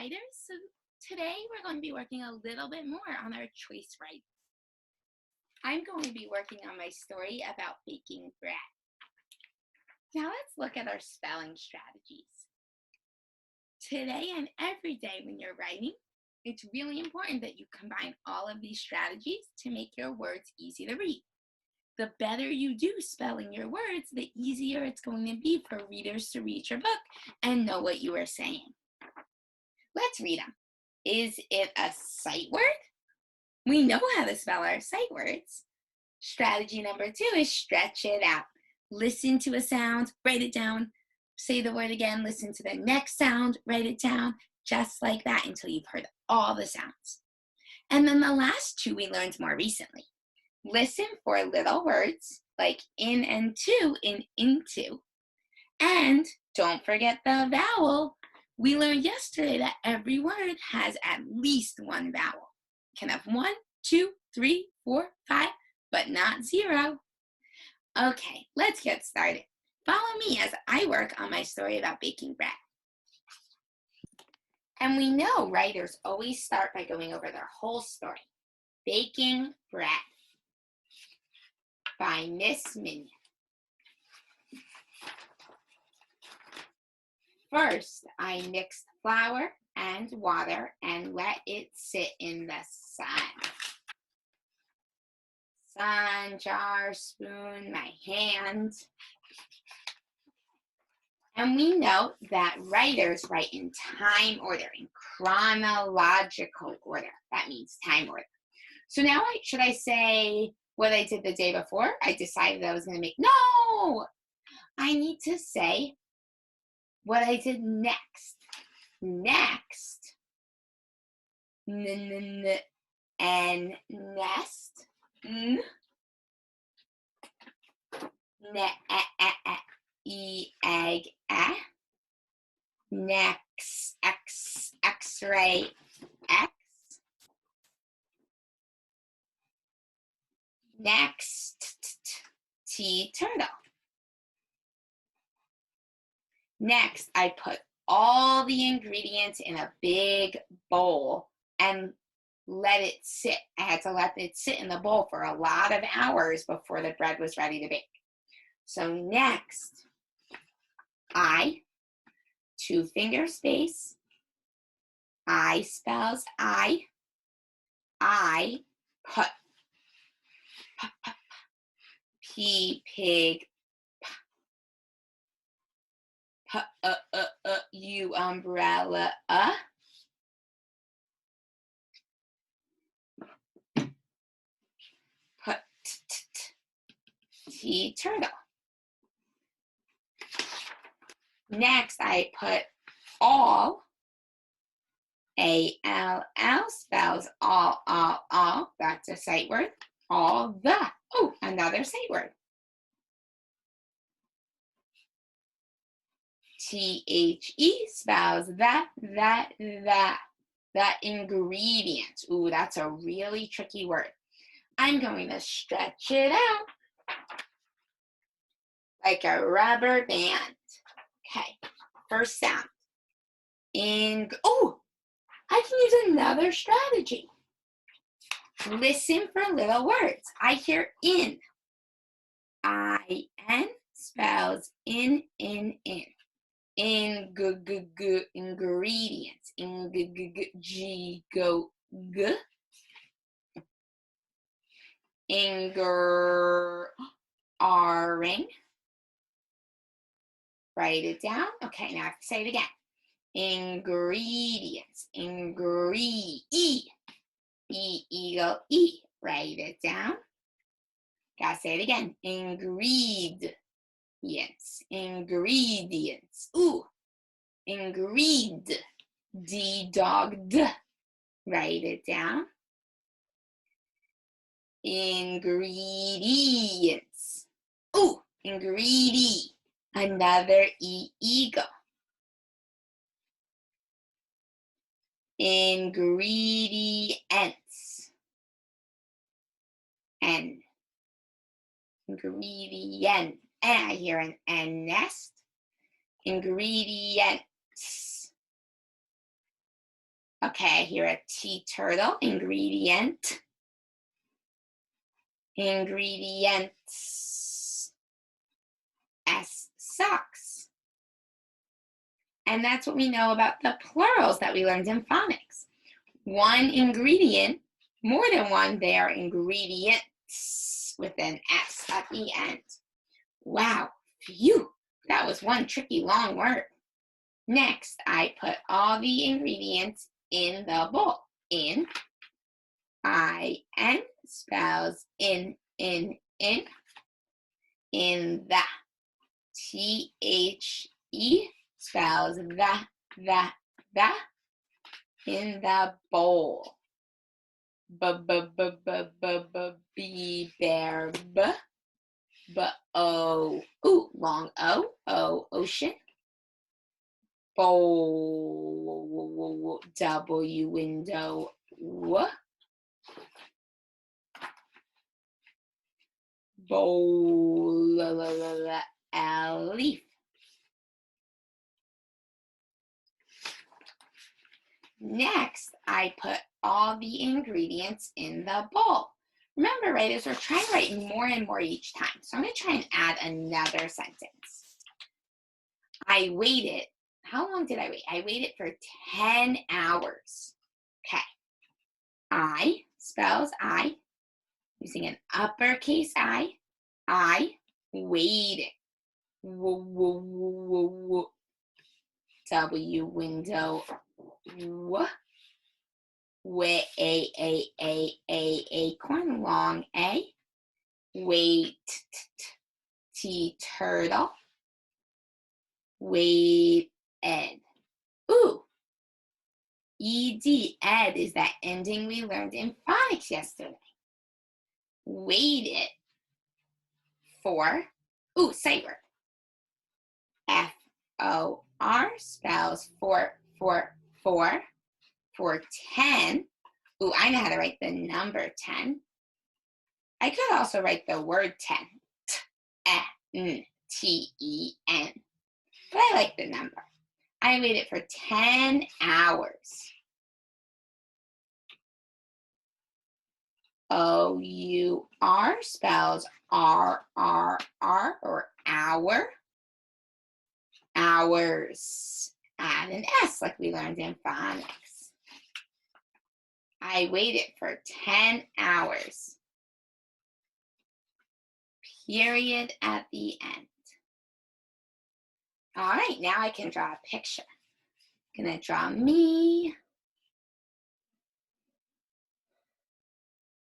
writers. So today we're going to be working a little bit more on our choice writing. I'm going to be working on my story about baking bread. Now let's look at our spelling strategies. Today and every day when you're writing, it's really important that you combine all of these strategies to make your words easy to read. The better you do spelling your words, the easier it's going to be for readers to read your book and know what you are saying. Let's read them. Is it a sight word? We know how to spell our sight words. Strategy number 2 is stretch it out. Listen to a sound, write it down, say the word again, listen to the next sound, write it down, just like that until you've heard all the sounds. And then the last 2 we learned more recently. Listen for little words like in and to in into. And don't forget the vowel. We learned yesterday that every word has at least one vowel. It can have 1, 2, 3, 4, 5, but not 0. Okay, let's get started. Follow me as I work on my story about baking bread. And we know writers always start by going over their whole story. Baking Bread by Miss Minion. First, I mixed flour and water and let it sit in the sun. Sun, jar, spoon, my hand. And we know that writers write in time order, in chronological order. That means time order. So now should I say what I did the day before? I decided I was going to make, no! I need to say what I did next. Next, and nest, egg, next, x-ray, x, next, turtle. Next, I put all the ingredients in a big bowl and let it sit. I had to let it sit in the bowl for a lot of hours before the bread was ready to bake. So next, I, 2-finger space, I spells I put P, pig, U, umbrella, put T, turtle. Next, I put all, A-L-L spells all, that's a sight word, all the, oh, another sight word. T-H-E spells the ingredient. Ooh, that's a really tricky word. I'm going to stretch it out like a rubber band. Okay, first sound. Oh, I can use another strategy. Listen for little words. I hear in. I-N spells in. Ingredients. G, go, g. Ring. Write it down. Okay, now I have to say it again. Ingredients. Eagle, E. Write it down. Gotta say it again. Ingredients. Ooh. D, dog, D. Write it down. Ingredients. Ooh. Another E, eagle. Ingredients. N. Ingredient. And I hear an N, nest. Ingredients. Okay, I hear a T turtle. Ingredient. Ingredients. S socks. And that's what we know about the plurals that we learned in phonics. One ingredient, more than one, they are ingredients with an S at the end. Wow, phew, that was one tricky long word. Next, I put all the ingredients in the bowl. In, I-N, spells in, in the. T-H-E, spells the, in the bowl. B, bear, O, ooh, long O, ocean. Bowl, W, window, W. Bowl, leaf. Next, I put all the ingredients in the bowl. Remember, writers, we're trying to write more and more each time. So I'm going to try and add another sentence. I waited. How long did I wait? I waited for 10 hours. Okay. I spells I, using an uppercase I waited. W, window, acorn, long A. Wait, T, turtle. Wait, ed. Ooh, ed, ed is that ending we learned in phonics yesterday. Waited for, ooh, sight word. F-O-R spells for 10. Ooh, I know how to write the number 10. I could also write the word 10. T-E-N. But I like the number. I waited for 10 hours. O-U-R spells R-R-R, or hour. Hours. Add an S like we learned in phonics. I waited for 10 hours. Period at the end. All right, now I can draw a picture. I'm gonna draw me.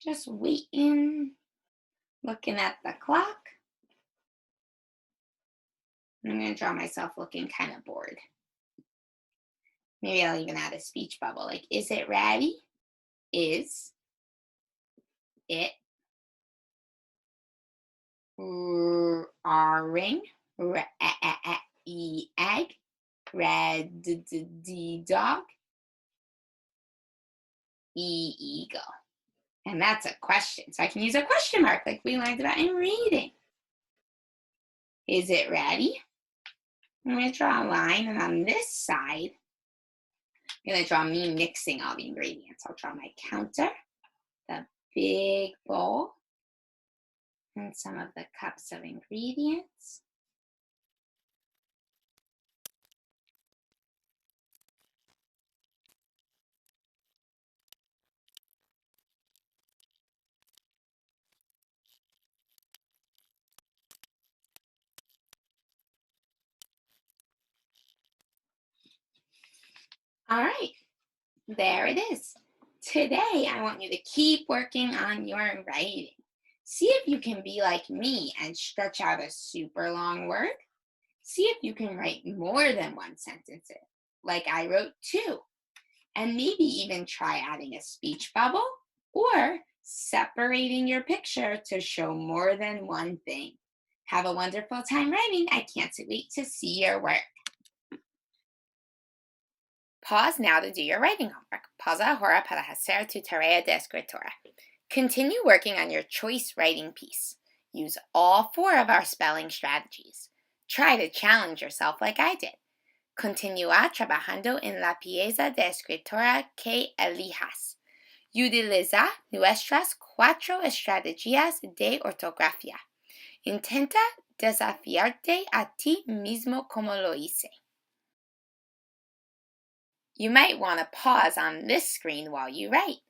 Just waiting, looking at the clock. I'm gonna draw myself looking kind of bored. Maybe I'll even add a speech bubble, like, is it ready? Is it ring? Egg. Red dog. Eagle. And that's a question. So I can use a question mark like we learned about in reading. Is it ready? I'm going to draw a line, and on this side, I'm going to draw me mixing all the ingredients. I'll draw my counter, the big bowl, and some of the cups of ingredients. All right, there it is. Today, I want you to keep working on your writing. See if you can be like me and stretch out a super long word. See if you can write more than one sentence, like I wrote 2. And maybe even try adding a speech bubble or separating your picture to show more than one thing. Have a wonderful time writing. I can't wait to see your work. Pause now to do your writing homework. Pausa ahora para hacer tu tarea de escritura. Continue working on your choice writing piece. Use all 4 of our spelling strategies. Try to challenge yourself like I did. Continúa trabajando en la pieza de escritora que elijas. Utiliza nuestras 4 estrategias de ortografía. Intenta desafiarte a ti mismo como lo hice. You might want to pause on this screen while you write.